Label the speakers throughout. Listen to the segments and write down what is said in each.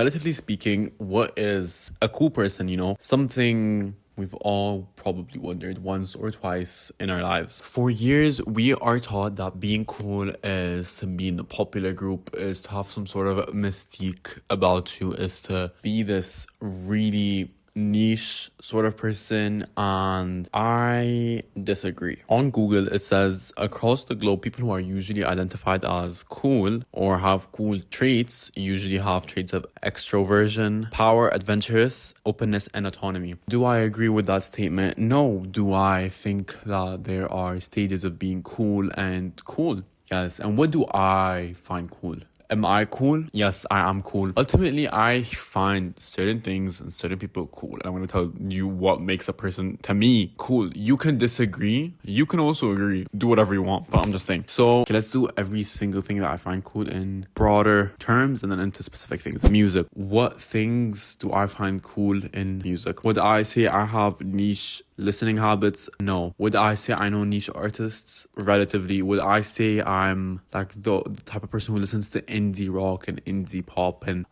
Speaker 1: relatively speaking, what is a cool person, Something we've all probably wondered once or twice in our lives. For years, we are taught that being cool is to be in the popular group, is to have some sort of mystique about you, is to be this really niche sort of person, and I disagree. On Google, it says across the globe, people who are usually identified as cool or have cool traits usually have traits of extroversion, power, adventurous, openness, and autonomy. Do I agree with that statement? No. Do I think that there are stages of being cool and cool? Yes. And what do I find cool? Am I cool? Yes, I am cool. Ultimately, I find certain things and certain people cool. And I'm going to tell you what makes a person, to me, cool. You can disagree. You can also agree. Do whatever you want. But I'm just saying. So, okay, let's do every single thing that I find cool in broader terms and then into specific things. Music. What things do I find cool in music? Would I say I have niche listening habits? No. Would I say I know niche artists? Relatively. Would I say I'm like the type of person who listens to indie rock and indie pop and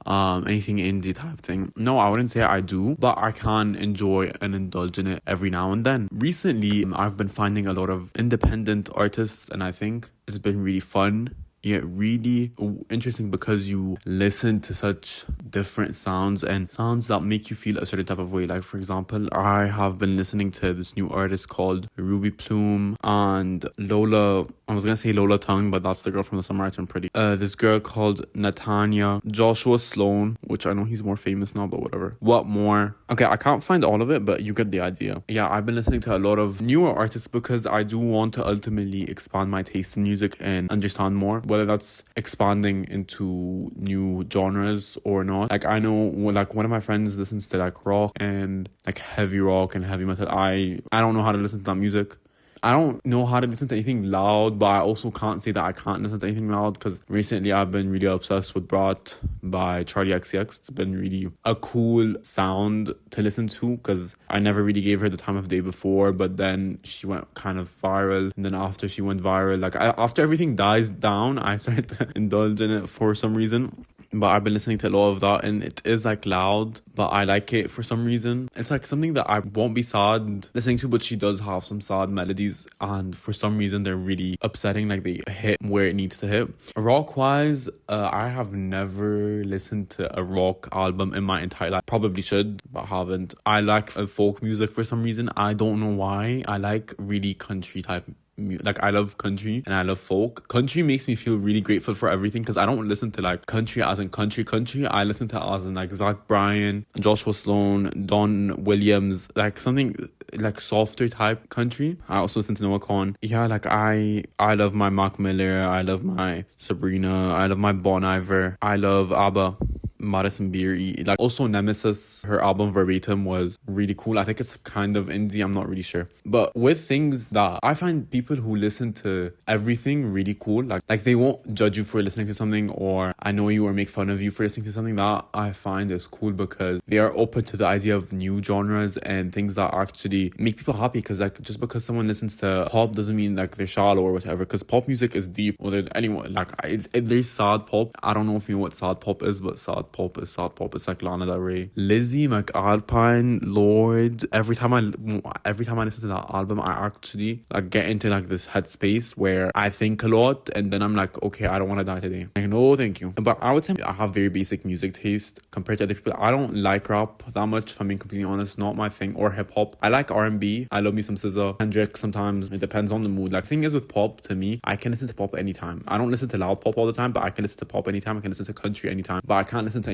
Speaker 1: anything indie type thing? No, I wouldn't say I do, but I can enjoy and indulge in it every now and then. Recently, I've been finding a lot of independent artists, and I think it's been really fun. Yeah, really interesting because you listen to such different sounds and sounds that make you feel a certain type of way. Like, for example, I have been listening to this new artist called Ruby Plume and Lola. I was going to say Lola Tongue, but that's the girl from the Summer I Turned Pretty. This girl called Natanya, Joshua Sloan, which I know he's more famous now, but whatever. What more? Okay, I can't find all of it, but you get the idea. Yeah, I've been listening to a lot of newer artists because I do want to ultimately expand my taste in music and understand more, whether that's expanding into new genres or not. Like, I know, like, one of my friends listens to like rock and like heavy rock and heavy metal. I don't know how to listen to that music. I don't know how to listen to anything loud, but I also can't say that I can't listen to anything loud because recently I've been really obsessed with Brat by Charlie XCX. It's been really a cool sound to listen to because I never really gave her the time of day before, but then she went kind of viral. And then after she went viral, after everything dies down, I started to indulge in it for some reason. But I've been listening to a lot of that and it is like loud, but I like it for some reason. It's like something that I won't be sad listening to, but she does have some sad melodies and for some reason they're really upsetting, like they hit where it needs to hit. Rock wise, I have never listened to a rock album in my entire life. Probably should, but haven't. I like folk music for some reason. I don't know why. I like really country type. Like, I love country and I love folk. Country makes me feel really grateful for everything because I don't listen to like country as in country. I listen to as in like Zach Bryan, Joshua Sloan, Don Williams, like something like softer type country. I also listen to Noah Kahan. Yeah, like I love my Mac Miller, I love my Sabrina, I love my Bon Iver, I love ABBA. Madison Beer, like also Nemesis, her album Verbatim was really cool. I think it's kind of indie, I'm not really sure. But with things that I find people who listen to everything really cool, like they won't judge you for listening to something or annoy you or make fun of you for listening to something. That I find is cool because they are open to the idea of new genres and things that actually make people happy. Because like just because someone listens to pop doesn't mean like they're shallow or whatever, because pop music is deep. Or anyone like there's sad pop. I don't know if you know what sad pop is, but sad pop is sad pop. It's like Lana Del Rey, Lizzie McAlpine, Lord. Every time I listen to that album, I actually like get into like this headspace where I think a lot and then I'm like, okay, I don't want to die today. Like, no, thank you. But I would say I have very basic music taste compared to other people. I don't like rap that much, if I'm being completely honest. Not my thing. Or hip hop. I like R&B. I love me some SZA, Kendrick. Sometimes it depends on the mood. Like, the thing is with pop, to me, I can listen to pop anytime. I don't listen to loud pop all the time, but I can listen to pop anytime. I can listen to country anytime, but I can't listen to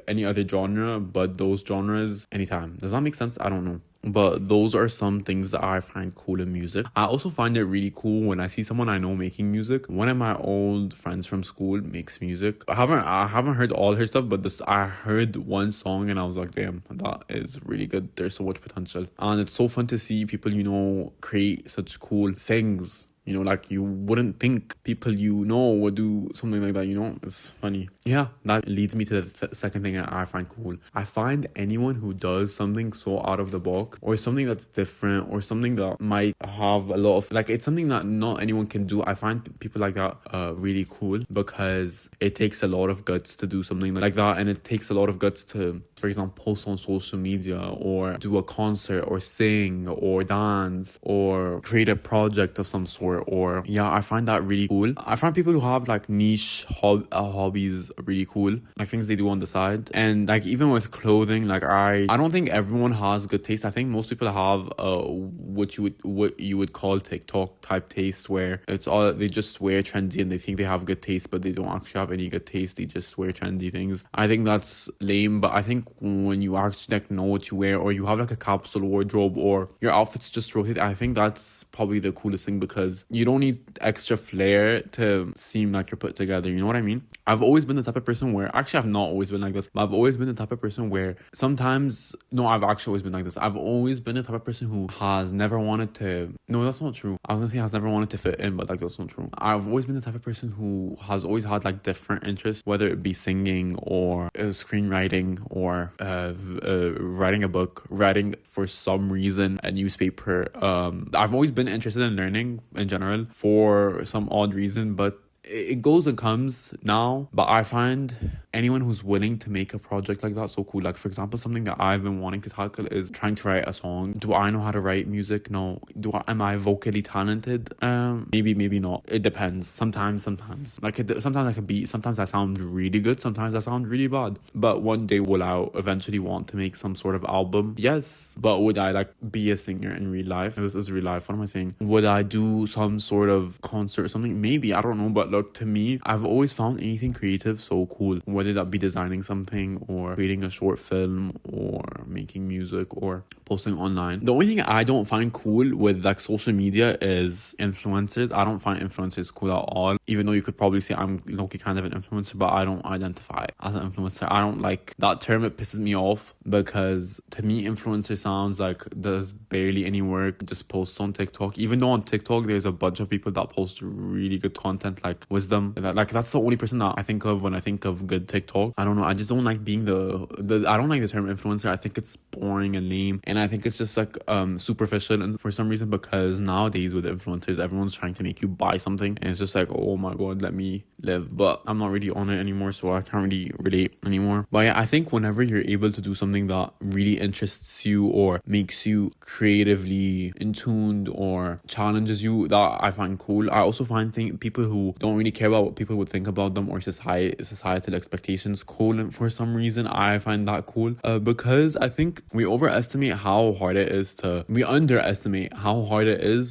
Speaker 1: any other genre but those genres anytime. Does that make sense? I don't know. But those are some things that I find cool in music. I also find it really cool when I see someone I know making music. One of my old friends from school makes music. I haven't heard all her stuff, but I heard one song and I was like, damn, that is really good. There's so much potential. And it's so fun to see people, create such cool things. You know, like you wouldn't think people you know would do something like that, you know? It's funny. Yeah, that leads me to the second thing I find cool. I find anyone who does something so out of the box, or something that's different, or something that might have a lot of, like, it's something that not anyone can do. I find people like that really cool, because it takes a lot of guts to do something like that, and it takes a lot of guts to, for example, post on social media, or do a concert, or sing, or dance, or create a project of some sort. Or yeah, I find that really cool. I find people who have like niche hobbies really cool, like things they do on the side. And like even with clothing, like I don't think everyone has good taste. I think most people have what you would call TikTok type taste, where it's all, they just wear trendy and they think they have good taste, but they don't actually have any good taste. They just wear trendy things. I think that's lame, but I think when you actually like know what you wear, or you have like a capsule wardrobe, or your outfits just rotate, I think that's probably the coolest thing, because you don't need extra flair to seem like you're put together. You know what I mean? I've always been the type of person where, actually I've not always been like this, but I've always been the type of person where sometimes, no, I've actually always been like this. I've always been the type of person who has never wanted to, no, that's not true. I was gonna say has never wanted to fit in, but like that's not true. I've always been the type of person who has always had like different interests, whether it be singing, or screenwriting, or writing a book, writing for some reason a newspaper. I've always been interested in learning in general for some odd reason, but it goes and comes now. But I find anyone who's willing to make a project like that so cool. Like, for example, something that I've been wanting to tackle is trying to write a song. Do I know how to write music? No. Am I vocally talented? Maybe not. It depends. Sometimes sometimes I can be, sometimes I sound really good, sometimes I sound really bad. But one day will I eventually want to make some sort of album? Yes. But would I like be a singer in real life? This is real life. What am I saying? Would I do some sort of concert or something? Maybe. I don't know. But look, to me, I've always found anything creative so cool. Whether that be designing something, or creating a short film, or making music, or posting online. The only thing I don't find cool with like social media is influencers. I don't find influencers cool at all, even though you could probably say I'm low-key kind of an influencer, but I don't identify as an influencer. I don't like that term. It pisses me off, because to me influencer sounds like there's barely any work, just posts on TikTok. Even though on TikTok there's a bunch of people that post really good content, like wisdom. Like that's the only person that I think of when I think of good TikTok. I don't know, I just don't like being the I don't like the term influencer. I think it's boring and lame, and I think it's just like superficial, and for some reason, because nowadays with influencers everyone's trying to make you buy something, and it's just like, oh my god, let me live. But I'm not really on it anymore, so I can't really relate anymore. But yeah, I think whenever you're able to do something that really interests you, or makes you creatively in tuned, or challenges you, that I find cool. I also find people who don't really care about what people would think about them, or societal expectations cool, and for some reason I find that cool, because I think we underestimate how hard it is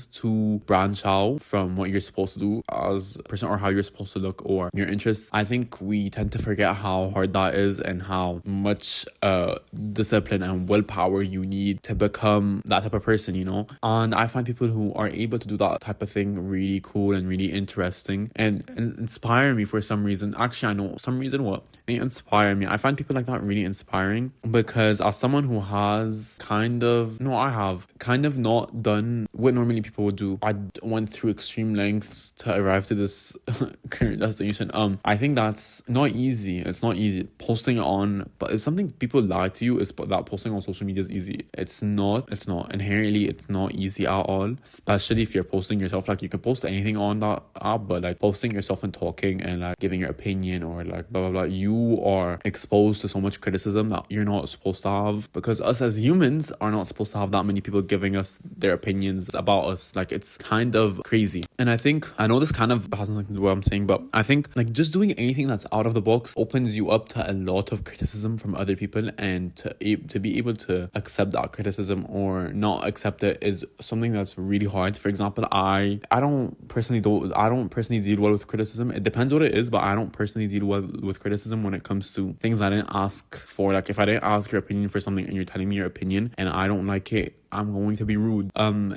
Speaker 1: to branch out from what you're supposed to do as a person, or how you're supposed to look, or your interests. I think we tend to forget how hard that is, and how much discipline and willpower you need to become that type of person, you know. And I find people who are able to do that type of thing really cool and really interesting, and inspire me for some reason. Actually, I know some reason what they inspire me. I find people like that really inspiring, because as someone who has I have kind of not done what normally people would do. I went through extreme lengths to arrive to this current destination. I think that's not easy. It's not easy posting on, but it's something people lie to you, is that posting on social media is easy. It's not inherently, it's not easy at all, especially if you're posting yourself. Like, you can post anything on that app, but like posting yourself and talking and like giving your opinion, or like blah blah blah, you are exposed to so much criticism that you're not supposed to have, because us as humans are not supposed to have that many people giving us their opinions about us. Like, it's kind of crazy. And I know this kind of has nothing to do with what I'm saying, but I think like just doing anything that's out of the box opens you up to a lot of criticism from other people, and to be able to accept that criticism or not accept it is something that's really hard. For example, I don't personally deal well with criticism. It depends what it is, but I don't personally deal well with criticism when it comes to things I didn't ask for. Like, if I didn't ask your opinion for something and you're telling me your opinion and I don't like it, I'm going to be rude.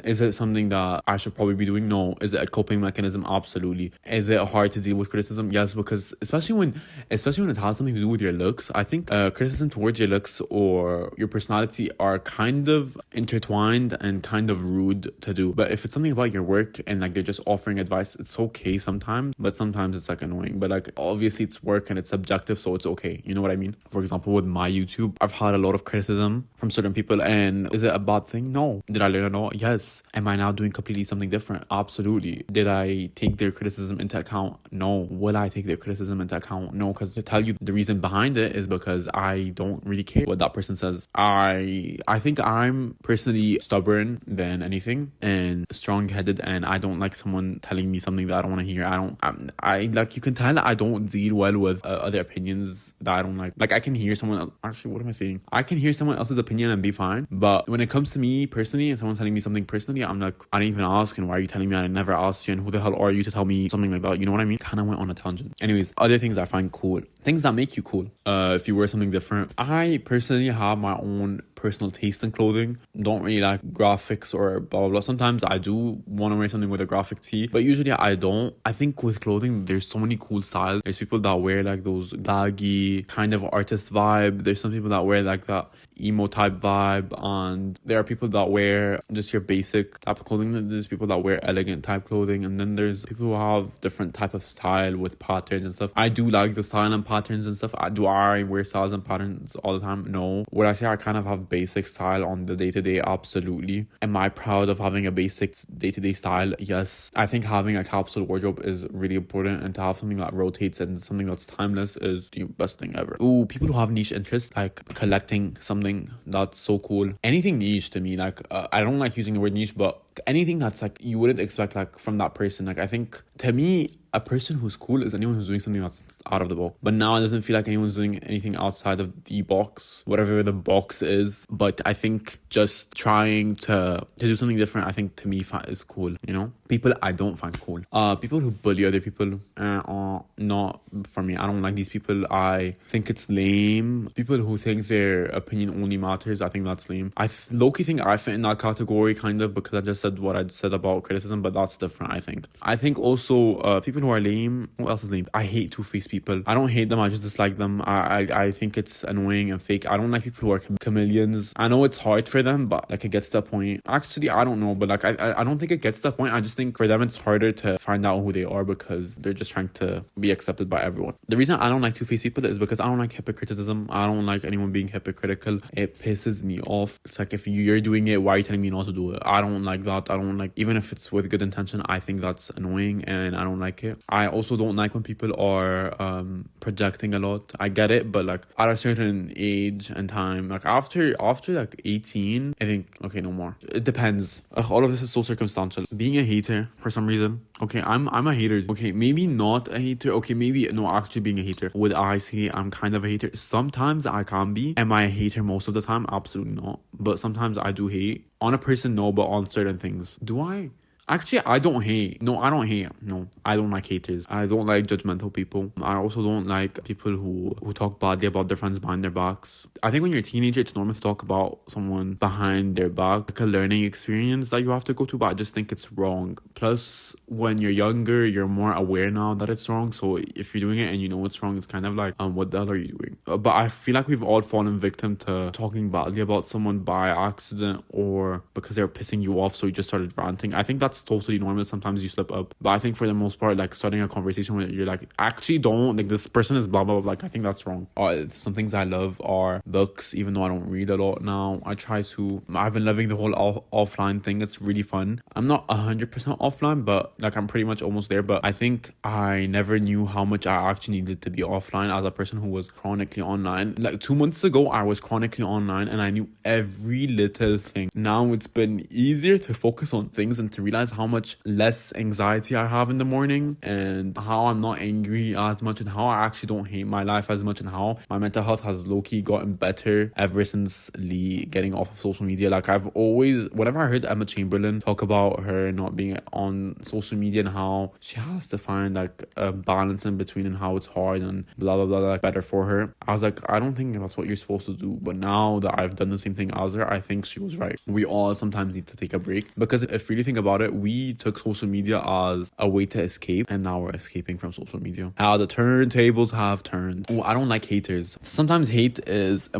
Speaker 1: Is it something that I should probably be doing? No. Is it a coping mechanism? Absolutely. Is it hard to deal with criticism? Yes, because especially when it has something to do with your looks, I think criticism towards your looks or your personality are kind of intertwined and kind of rude to do. But if it's something about your work and like they're just offering advice, it's okay sometimes, but sometimes it's like annoying. But like obviously it's work and it's subjective, so it's okay. You know what I mean? For example, with my YouTube, I've had a lot of criticism from certain people, and is it a bad thing? No. Did I learn a lot? Yes. Am I now doing completely something different? Absolutely. Did I take their criticism into account? No. Will I take their criticism into account? No, because to tell you the reason behind it is because I don't really care what that person says. I think I'm personally stubborn than anything and strong-headed, and I don't like someone telling me something that I don't want to hear. I like, you can tell I don't deal well with other opinions that I don't like. Like I can hear someone actually, what am I saying? I can hear someone else's opinion and be fine, but when it comes to me personally and someone's telling me something personally, I'm like, I didn't even ask, and why are you telling me? I never asked you, and who the hell are you to tell me something like that? You know what I mean? Kind of went on a tangent. Anyways, other things I find cool, things that make you cool. If you wear something different, I personally have my own personal taste in clothing. Don't really like graphics or blah blah blah. Sometimes I do want to wear something with a graphic tee, but usually I don't. I think with clothing there's so many cool styles. There's people that wear like those baggy kind of artist vibe. There's some people that wear like that emo type vibe, and there are people that wear just your basic type of clothing. There's people that wear elegant type clothing, and then there's people who have different type of style with patterns and stuff. I do like the style and patterns and stuff. Do I wear styles and patterns all the time? No. Would I say I kind of have basic style on the day-to-day? Absolutely. Am I proud of having a basic day-to-day style? Yes. I think having a capsule wardrobe is really important, and to have something that rotates and something that's timeless is the best thing ever. Ooh, people who have niche interests, like collecting something, that's so cool. Anything niche to me, like I don't like using the word niche, but anything that's like you wouldn't expect like from that person. Like I think to me, a person who's cool is anyone who's doing something that's out of the box. But now it doesn't feel like anyone's doing anything outside of the box, whatever the box is. But I think just trying to do something different, I think to me is cool, you know? People I don't find cool. People who bully other people are not for me. I don't like these people. I think it's lame. People who think their opinion only matters, I think that's lame. I low-key think I fit in that category kind of, because I just said what I said about criticism, but that's different, I think. I think also people who are lame, who else is lame? I hate two-faced people. I don't hate them, I just dislike them. I think it's annoying and fake. I don't like people who are chameleons. I know it's hard for them, but like it gets to a point. Actually, I don't know, but like I don't think it gets to a point. I just think for them it's harder to find out who they are because they're just trying to be accepted by everyone. The reason I don't like two-faced people is because I don't like hypocriticism. I don't like anyone being hypocritical. It pisses me off. It's like, if you're doing it, why are you telling me not to do it? I don't like that. I don't like, even if it's with good intention, I think that's annoying and I don't like it. I also don't like when people are projecting a lot. I get it, but like at a certain age and time, like after like 18, I think, okay, no more. It depends. All of this is so circumstantial. Being a hater for some reason. Okay, I'm a hater. Okay, maybe not a hater. Okay, maybe no, actually being a hater. Would I say I'm kind of a hater? Sometimes I can be. Am I a hater most of the time? Absolutely not. But sometimes I do hate. On a person, no, but on certain things. Do I? Actually, I don't hate. No, I don't hate. No, I don't like haters. I don't like judgmental people. I also don't like people who talk badly about their friends behind their backs. I think when you're a teenager, it's normal to talk about someone behind their back, like a learning experience that you have to go to, but I just think it's wrong. Plus, when you're younger, you're more aware now that it's wrong. So if you're doing it and you know it's wrong, it's kind of like, what the hell are you doing? But I feel like we've all fallen victim to talking badly about someone by accident or because they're pissing you off, so you just started ranting. I think that's totally normal. Sometimes you slip up, but I think for the most part, like starting a conversation where you're like, actually don't, like, this person is blah blah blah, like I think that's wrong. Some things I love are books, even though I don't read a lot now. I've been loving the whole offline thing. It's really fun. I'm not 100% offline, but like I'm pretty much almost there. But I think I never knew how much I actually needed to be offline as a person who was chronically online. Like 2 months ago, I was chronically online and I knew every little thing. Now it's been easier to focus on things and to realize realize how much less anxiety I have in the morning, and how I'm not angry as much, and how I actually don't hate my life as much, and how my mental health has low-key gotten better ever since Lee getting off of social media. Like, I've always, whenever I heard Emma Chamberlain talk about her not being on social media and how she has to find like a balance in between and how it's hard and blah blah blah, like better for her, I was like, I don't think that's what you're supposed to do. But now that I've done the same thing as her, I think she was right. We all sometimes need to take a break, because if you really think about it, we took social media as a way to escape, and now we're escaping from social media. How the turntables have turned. Oh, I don't like haters. Sometimes hate is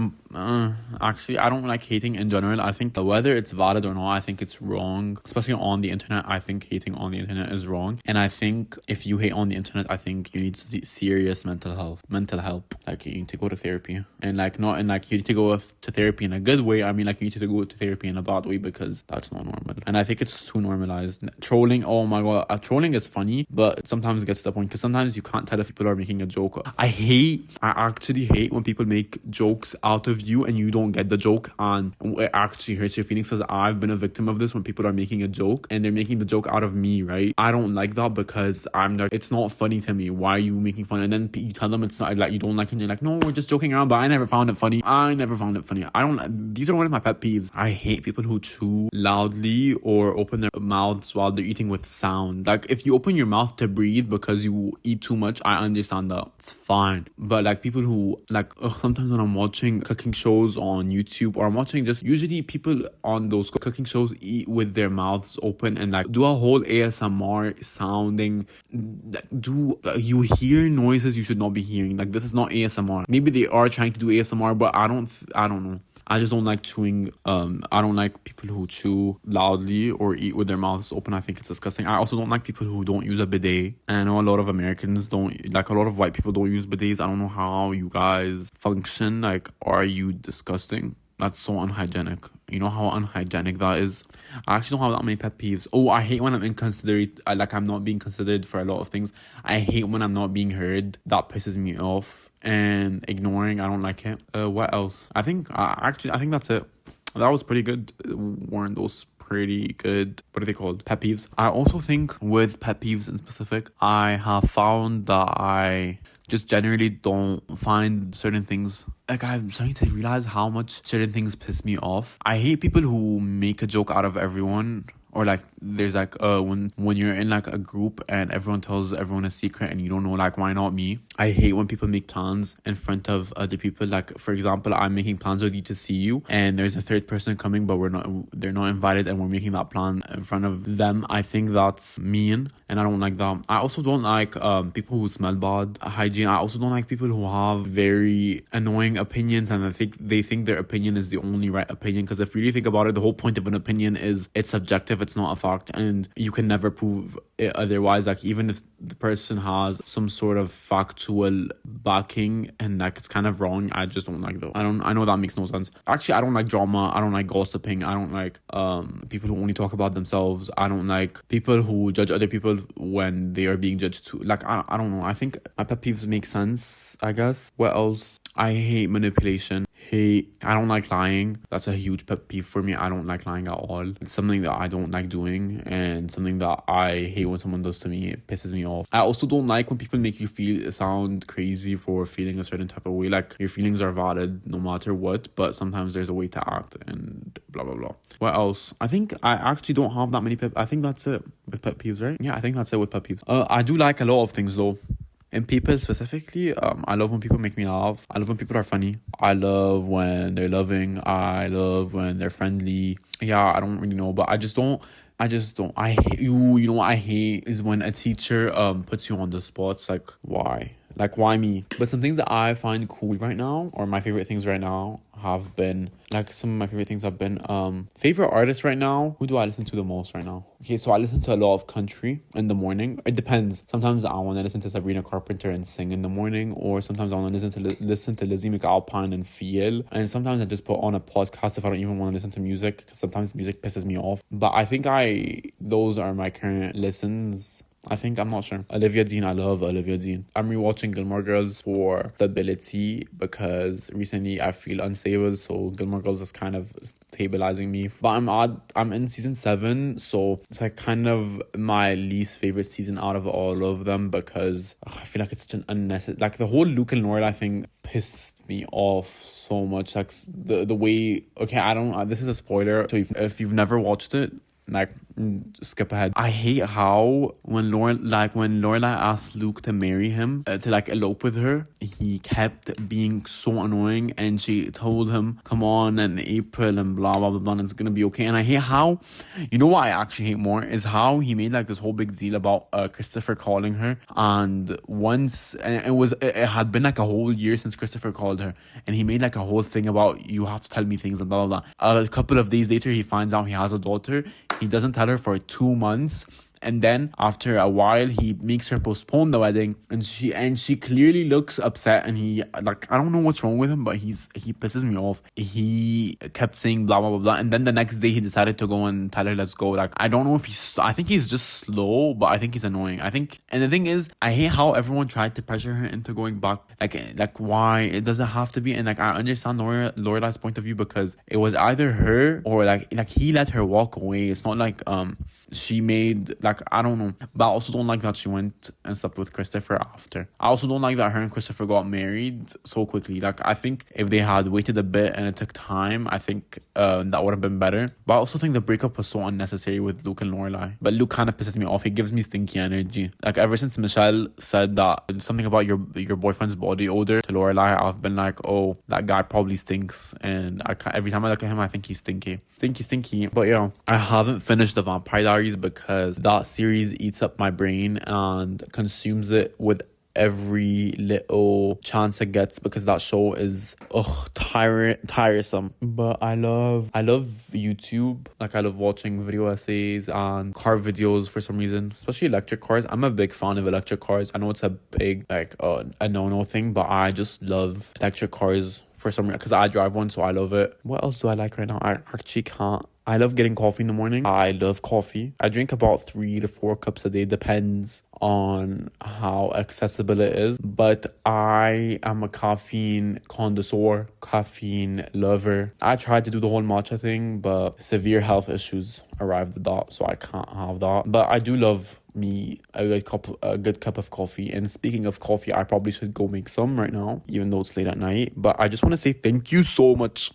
Speaker 1: actually, I don't like hating in general. I think whether it's valid or not, I think it's wrong, especially on the internet. I think hating on the internet is wrong, and I think if you hate on the internet, I think you need serious mental help. Like, you need to go to therapy, and like, not in like, you need to go to therapy in a good way. I mean, like, you need to go to therapy in a bad way, because that's not normal, and I think it's too normalized. Trolling, oh my god, trolling is funny, but sometimes it gets to the point, because sometimes you can't tell if people are making a joke. I actually hate when people make jokes out of you and you don't get the joke, and it actually hurts your feelings, because I've been a victim of this when people are making a joke and they're making the joke out of me, right? I don't like that, because I'm like, it's not funny to me. Why are you making fun? And then you tell them it's not, like, you don't like it, and you're like, no, we're just joking around, but I never found it funny. These are one of my pet peeves. I hate people who chew loudly or open their mouths while they're eating with sound. Like, if you open your mouth to breathe because you eat too much, I understand that, it's fine. But like, people who like, sometimes when I'm watching cooking shows on YouTube, or I'm watching just, usually people on those cooking shows eat with their mouths open and like do a whole ASMR sounding, you hear noises you should not be hearing. Like, this is not ASMR. Maybe they are trying to do ASMR, but I don't know. I just don't like chewing. I don't like people who chew loudly or eat with their mouths open. I think it's disgusting. I also don't like people who don't use a bidet. And I know a lot of Americans don't, like, a lot of white people don't use bidets. I don't know how you guys function. Like, are you disgusting? That's so unhygienic. You know how unhygienic that is? I actually don't have that many pet peeves. Oh, I hate when I'm inconsiderate. Like, I'm not being considered for a lot of things. I hate when I'm not being heard. That pisses me off. And ignoring, I don't like it. What else? I think that's it. That was pretty good. Weren't those pretty good? What are they called? Pet peeves. I also think with pet peeves in specific, I have found that I just generally don't find certain things, like, I'm starting to realize how much certain things piss me off. I hate people who make a joke out of everyone. Or like, there's like, when you're in like a group and everyone tells everyone a secret and you don't know, like, why not me? I hate when people make plans in front of other people. Like, for example, I'm making plans with you to see you, and there's a third person coming, but they're not invited, and we're making that plan in front of them. I think that's mean, and I don't like that. I also don't like people who smell bad. Hygiene. I also don't like people who have very annoying opinions, and they think their opinion is the only right opinion. Because if you really think about it, the whole point of an opinion is it's subjective. It's not a fact, and you can never prove it otherwise. Like, even if the person has some sort of factual backing and like it's kind of wrong, I just don't like that. I know that makes no sense. Actually, I don't like drama. I don't like gossiping. I don't like people who only talk about themselves. I don't like people who judge other people when they are being judged too. Like, I don't know. I think my pet peeves make sense, I guess. What else? I hate manipulation. I don't like lying. That's a huge pet peeve for me. I don't like lying at all. It's something that I don't like doing, and something that I hate when someone does to me. It pisses me off. I also don't like when people make you sound crazy for feeling a certain type of way. Like, your feelings are valid no matter what, but sometimes there's a way to act and blah blah blah. What else? I think I actually don't have that many I think that's it with pet peeves, right? Yeah, I think that's it with pet peeves. I do like a lot of things though. And people specifically, I love when people make me laugh. I love when people are funny. I love when they're loving. I love when they're friendly. Yeah, I don't really know, but I don't. I hate you know what I hate is when a teacher puts you on the spot. It's like, why? Like, why me? But some things that I find cool right now, or my favorite things right now, have been, like, some of my favorite things have been favorite artists right now. Who do I listen to the most right now? Okay, so I listen to a lot of country in the morning. It depends. Sometimes I want to listen to Sabrina Carpenter and sing in the morning, or sometimes I want to listen to Lizzie McAlpine and feel. And sometimes I just put on a podcast if I don't even want to listen to music, because sometimes music pisses me off. But I think those are my current listens. I think, I'm not sure. Olivia Dean, I love Olivia Dean. I'm rewatching Gilmore Girls for stability because recently I feel unstable, so Gilmore Girls is kind of stabilizing me. But I'm in season 7, so it's like kind of my least favorite season out of all of them because I feel like it's such an unnecessary, like the whole Luke and Laura thing pissed me off so much. Like the way, okay, I don't, this is a spoiler, so if you've never watched it, like, skip ahead. I hate how when Lorelai asked Luke to marry him, to like elope with her, he kept being so annoying, and she told him, come on in April and blah blah blah blah, and it's gonna be okay. And I hate how, you know what I actually hate more is how he made like this whole big deal about Christopher calling her, and once, and it had been like a whole year since Christopher called her, and he made like a whole thing about, you have to tell me things and blah blah blah. A couple of days later he finds out he has a daughter. He doesn't tell her for 2 months, and then after a while he makes her postpone the wedding, and she clearly looks upset, and he, like, I don't know what's wrong with him, but he pisses me off. He kept saying blah blah blah blah, and then the next day he decided to go and tell her let's go. Like, I don't know if I think he's just slow, but I think he's annoying. And the thing is, I hate how everyone tried to pressure her into going back. Like why it doesn't have to be. And like, I understand Lorelai's point of view because it was either her or like he let her walk away. It's not like she made, like, I don't know. But I also don't like that she went and slept with Christopher after. I also don't like that her and Christopher got married so quickly. Like, I think if they had waited a bit and it took time, I think that would have been better. But I also think the breakup was so unnecessary with Luke and Lorelai. But Luke kind of pisses me off. He gives me stinky energy. Like, ever since Michelle said that something about your boyfriend's body odor to Lorelai, I've been like, oh, that guy probably stinks. And every time I look at him, I think he's stinky. Stinky. But yeah, I haven't finished The Vampire Diaries because that series eats up my brain and consumes it with every little chance it gets, because that show is tiresome. But I love YouTube. Like, I love watching video essays and car videos for some reason, especially electric cars. I'm a big fan of electric cars. I know it's a big, like, a no thing, but I just love electric cars for some reason because I drive one, so I love it. What else do I like right now? I actually can't. I love getting coffee in the morning. I love coffee. I drink about 3 to 4 cups a day, depends on how accessible it is. But I am a caffeine connoisseur, caffeine lover. I tried to do the whole matcha thing, but severe health issues arrived with that, so I can't have that. But I do love me a good cup of coffee. And speaking of coffee, I probably should go make some right now, even though it's late at night. But I just want to say thank you so much.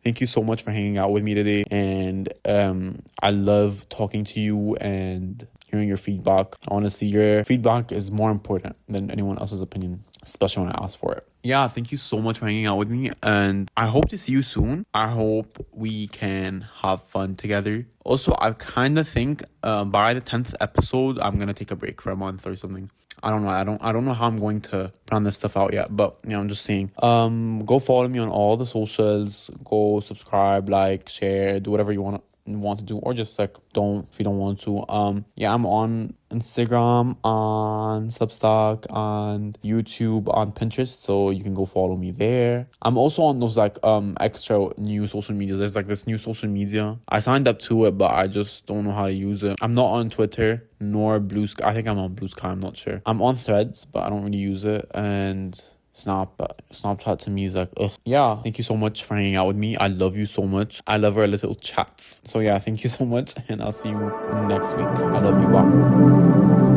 Speaker 1: Thank you so much for hanging out with me today. And I love talking to you and hearing your feedback. Honestly, your feedback is more important than anyone else's opinion, especially when I ask for it. Yeah, thank you so much for hanging out with me, and I hope to see you soon. I hope we can have fun together. Also, I kind of think by the 10th episode, I'm gonna take a break for a month or something. I don't know. I don't know how I'm going to plan this stuff out yet, but yeah, I'm just saying. Go follow me on all the socials. Go subscribe, like, share, do whatever you want to do, or just like don't if you don't want to. Yeah, I'm on Instagram, on Substack, on YouTube, on Pinterest, so you can go follow me there. I'm also on those like extra new social media. There's like this new social media. I signed up to it, but I just don't know how to use it. I'm not on Twitter nor Blue Sky. I think I'm on Blue Sky, I'm not sure. I'm on Threads, but I don't really use it. And Snapchat to me is like, ugh. Yeah, thank you so much for hanging out with me. I love you so much. I love our little chats. So yeah, thank you so much, and I'll see you next week. I love you. Bye.